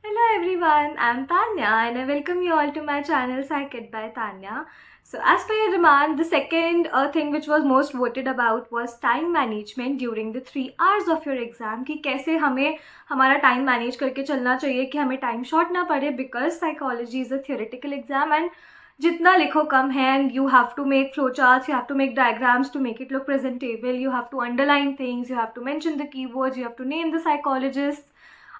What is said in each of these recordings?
Hello everyone, I'm Tanya and I welcome you all to my channel Psych by Tanya. So as per your demand, the second thing which was most voted about was time management during the 3 hours of your exam कि कैसे हमें हमारा time manage करके चलना चाहिए कि हमें time short ना पड़े because psychology is a theoretical exam and जितना लिखो कम है and you have to make flow charts, you have to make diagrams to make it look presentable, you have to underline things, you have to mention the keywords, you have to name the psychologists.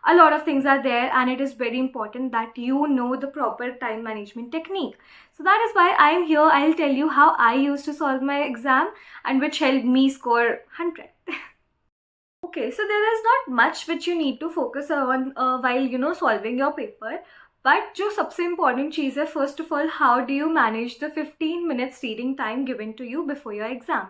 A lot of things are there and it is very important that you know the proper time management technique. So that is why I am here. I'll tell you how I used to solve my exam and which helped me score 100. Okay, so there is not much which you need to focus on while solving your paper. But जो सबसे important चीज़ है, first of all, how do you manage the 15 minutes reading time given to you before your exam?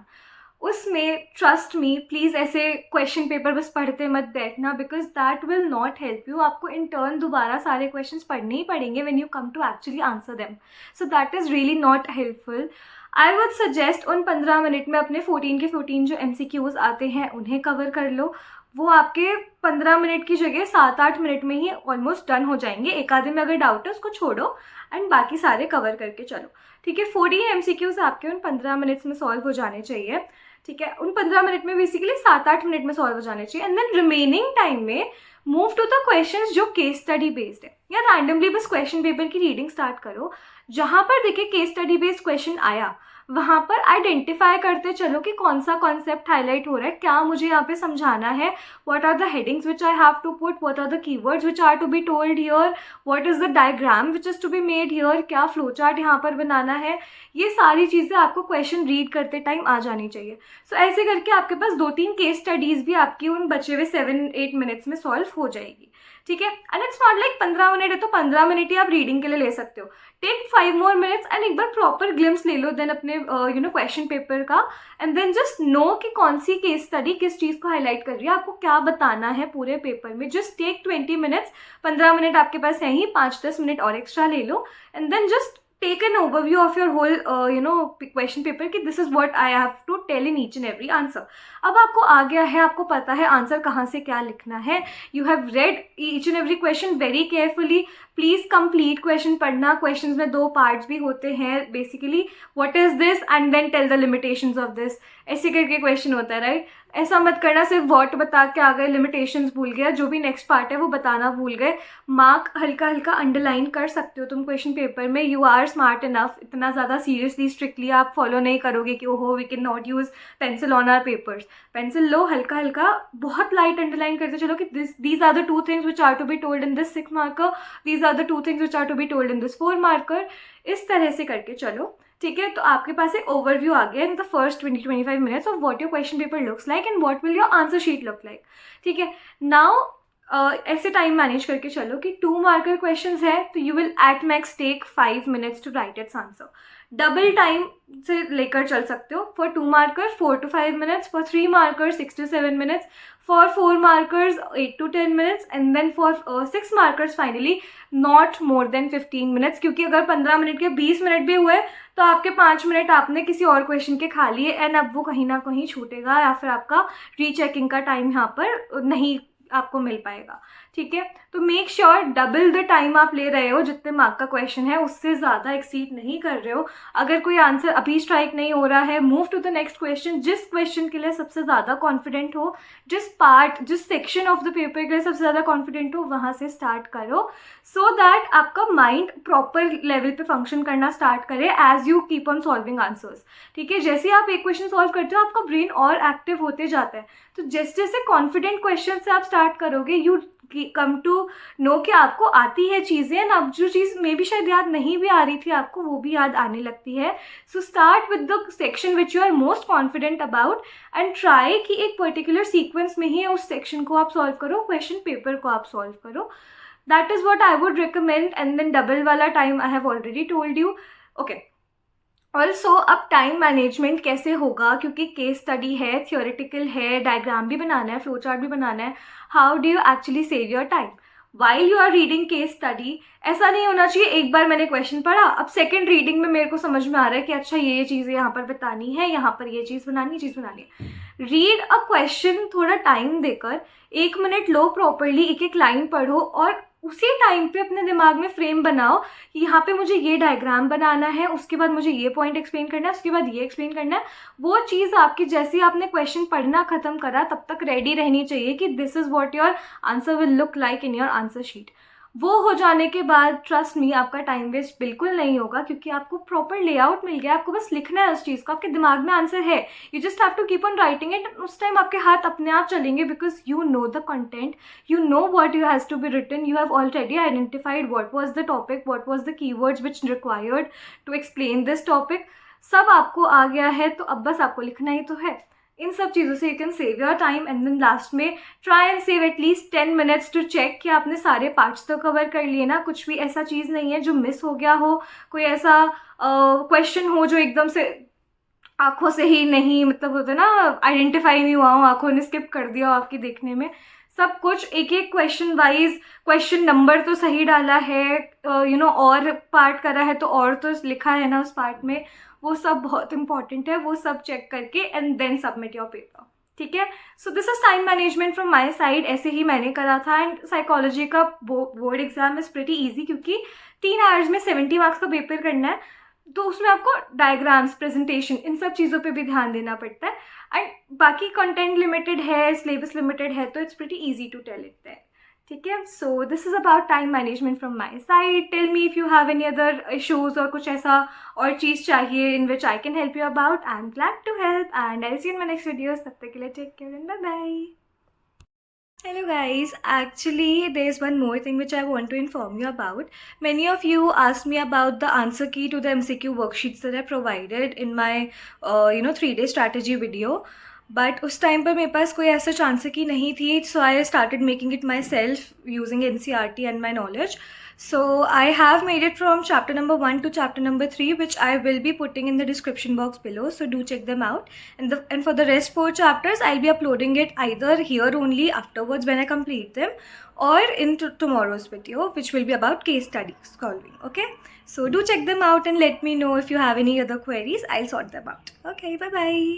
उसमें trust me please ऐसे question paper बस पढ़ते मत बैठना because that will not help you. आपको इन टर्न दोबारा सारे क्वेश्चंस पढ़ने ही पड़ेंगे when you come to actually answer them. So that is really not helpful. I would suggest उन 15 मिनट में अपने 14 के 14 जो MCQs आते हैं उन्हें कवर कर लो. वो आपके 15 मिनट की जगह 7-8 मिनट में ही ऑलमोस्ट डन हो जाएंगे. एक आधे में अगर डाउट है उसको छोड़ो एंड बाकी सारे कवर करके चलो. ठीक है, 14 MCQs आपके उन 15 मिनट्स में सॉल्व हो जाने चाहिए. ठीक है, उन 15 मिनट में बेसिकली 7-8 मिनट में सॉल्व हो जाने चाहिए. एंड देन रिमेनिंग टाइम में मूव टू द क्वेश्चंस जो केस स्टडी बेस्ड है, या रैंडमली बस क्वेश्चन पेपर की रीडिंग स्टार्ट करो. जहाँ पर देखिए केस स्टडी बेस्ड क्वेश्चन आया वहाँ पर आइडेंटिफाई करते चलो कि कौन सा कॉन्सेप्ट हाईलाइट हो रहा है, क्या मुझे यहाँ पे समझाना है, what are the headings which I have to put, what are the keywords which are to be told here, what is the diagram which is to be made here, क्या फ्लो चार्ट यहाँ पर बनाना है. ये सारी चीज़ें आपको question read करते टाइम आ जानी चाहिए. सो ऐसे करके आपके पास 2-3 केस स्टडीज़ भी आपकी उन बचे हुए 7-8 मिनट्स में सॉल्व हो जाएगी. ठीक है, and it's not like 15 minute है तो 15 मिनट ही आप रीडिंग के लिए ले सकते हो. टेक 5 more minutes एंड एक बार प्रॉपर ग्लिम्स ले लो देन अपने क्वेश्चन पेपर का. एंड देन जस्ट नो कि कौन सी केस स्टडी किस चीज़ को हाईलाइट कर रही है, आपको क्या बताना है पूरे पेपर में. Just take 20 minutes. 15 मिनट आपके पास है ही, 5-10 मिनट और एक्स्ट्रा ले लो and then just take an overview of your whole question paper कि this is what I have to tell in each and every answer. अब आपको आ गया है, आपको पता है आंसर कहाँ से क्या लिखना है. You have read each and every question very carefully. Please complete question पढ़ना. क्वेश्चन में 2 पार्ट्स भी होते हैं basically, what is this and then tell the limitations of this. ऐसे करके क्वेश्चन होता है, राइट. ऐसा मत करना सिर्फ व्हाट बता के आ गए, लिमिटेशंस भूल गया, जो भी नेक्स्ट पार्ट है वो बताना भूल गए. मार्क हल्का हल्का अंडरलाइन कर सकते हो तुम क्वेश्चन पेपर में. You are smart enough. इतना ज़्यादा सीरियसली स्ट्रिक्टली आप फॉलो नहीं करोगे कि ओहो we can not use pencil on our papers. Pencil लो, हल्का हल्का बहुत लाइट अंडरलाइन करते चलो कि these are the 2 things which are to be told in this 6 marker, these are the 2 things which are to be told in this 4 marker. इस तरह से करके चलो. ठीक है, तो आपके पास एक ओवरव्यू आ गया in the first 20-25 minutes of what your question paper looks like and what will your answer sheet look like. ठीक है, नाउ ऐसे टाइम मैनेज करके चलो कि 2 marker क्वेश्चंस है तो you will at max take 5 minutes to write its answer. Double time से लेकर चल सकते हो. For 2 markers 4 to 5 minutes, for 3 markers 6 to 7 minutes, for 4 markers 8 to 10 minutes and then for 6 markers finally not more than 15 minutes. क्योंकि अगर 15 minute के 20 minute भी हुए तो आपके 5 मिनट आपने किसी और क्वेश्चन के खा लिए एंड अब वो कहीं ना कहीं छूटेगा या फिर आपका रीचेकिंग का टाइम यहाँ पर नहीं आपको मिल पाएगा. ठीक है, तो make sure double the time आप ले रहे हो. जितने मार्क का क्वेश्चन है उससे ज़्यादा एक्सीड नहीं कर रहे हो. अगर कोई आंसर अभी स्ट्राइक नहीं हो रहा है, move to the next question. जिस क्वेश्चन के लिए सबसे ज़्यादा कॉन्फिडेंट हो, जिस सेक्शन ऑफ द पेपर के लिए सबसे ज़्यादा कॉन्फिडेंट हो, वहाँ से स्टार्ट करो सो दैट आपका माइंड प्रॉपर लेवल पे फंक्शन करना स्टार्ट करे as you keep on solving answers. ठीक है, जैसे आप एक क्वेश्चन सॉल्व करते हो आपका ब्रेन और एक्टिव होते जाता है. तो जैसे जैसे कॉन्फिडेंट क्वेश्चन से आप स्टार्ट करोगे यू कम टू नो कि आपको आती है चीज़ें एंड अब जो चीज़ मे भी शायद याद नहीं भी आ रही थी आपको वो भी याद आने लगती है. So start with the section which you are most confident about and try कि एक पर्टिकुलर सीक्वेंस में ही उस सेक्शन को आप सॉल्व करो, क्वेश्चन पेपर को आप सॉल्व करो. That is what I would recommend. And then double वाला time I have already told you. Okay, also अब टाइम मैनेजमेंट कैसे होगा, क्योंकि केस स्टडी है, थियोरेटिकल है, डायग्राम भी बनाना है, फ्लो चार्ट भी बनाना है. How do you actually save your time while you are reading case study? ऐसा नहीं होना चाहिए एक बार मैंने क्वेश्चन पढ़ा, अब सेकेंड रीडिंग में मेरे को समझ में आ रहा है कि अच्छा ये चीज़ यहाँ पर बतानी है, यहाँ पर ये चीज़ बनानी है. रीड अ क्वेश्चन थोड़ा टाइम देकर, 1 मिनट लो, प्रॉपरली एक एक लाइन पढ़ो और उसी टाइम पे अपने दिमाग में फ्रेम बनाओ कि यहाँ पे मुझे ये डायग्राम बनाना है, उसके बाद मुझे ये पॉइंट एक्सप्लेन करना है, उसके बाद ये एक्सप्लेन करना है। वो चीज़ आपकी जैसे ही आपने क्वेश्चन पढ़ना खत्म करा तब तक रेडी रहनी चाहिए कि this is what your answer will look like in your answer sheet. वो हो जाने के बाद ट्रस्ट मी आपका टाइम वेस्ट बिल्कुल नहीं होगा, क्योंकि आपको प्रॉपर लेआउट मिल गया, आपको बस लिखना है उस चीज़ को, आपके दिमाग में आंसर है, you just have to keep on writing it. उस टाइम आपके हाथ अपने आप चलेंगे because you know the content, you know what you has to be written, you have already identified what was the topic, what was the keywords which required to explain this topic. सब आपको आ गया है, तो अब बस आपको लिखना ही तो है। इन सब चीज़ों से you can save your time and then last में try and save at least 10 minutes to check कि आपने सारे पार्ट्स तो कवर कर लिए ना, कुछ भी ऐसा चीज़ नहीं है जो मिस हो गया हो, कोई ऐसा क्वेश्चन हो जो एकदम से आंखों से ही नहीं, मतलब होता है ना, आइडेंटिफाई नहीं हुआ हो, आंखों ने स्किप कर दिया हो आपकी देखने में। सब कुछ एक एक क्वेश्चन वाइज, क्वेश्चन नंबर तो सही डाला है, और पार्ट करा है तो और तो लिखा है ना उस पार्ट में, वो सब बहुत इंपॉर्टेंट है। वो सब चेक करके and then submit your paper, ठीक है। So this is time management from my side, ऐसे ही मैंने करा था। एंड साइकोलॉजी का board exam is pretty easy, क्योंकि 3 आवर्स में 70 मार्क्स का पेपर करना है, तो उसमें आपको डायग्राम्स, प्रेजेंटेशन, इन सब चीज़ों पे भी ध्यान देना पड़ता है। एंड बाकी कंटेंट लिमिटेड है, सिलेबस लिमिटेड है, तो it's pretty easy to tell it that, ठीक है। So this is about time management from my side. Tell me if you have any other issues और कुछ ऐसा और चीज़ चाहिए in which I can help you about. I am glad to help and I see in my next videos. तब तक के लिए take care and bye bye. Hello guys, actually there's one more thing which I want to inform you about. Many of you asked me about the answer key to the MCQ worksheets that I provided in my 3-day strategy video. But उस time पर मेरे पास कोई ऐसा answer key नहीं थी, so I started making it myself using NCERT and my knowledge. So I have made it from chapter number 1 to chapter number 3, which I will be putting in the description box below, so do check them out. And for the rest 4 chapters I'll be uploading it either here only afterwards when I complete them, or in tomorrow's video, which will be about case study solving. Okay, so do check them out and let me know if you have any other queries. I'll sort them out. Okay, bye bye.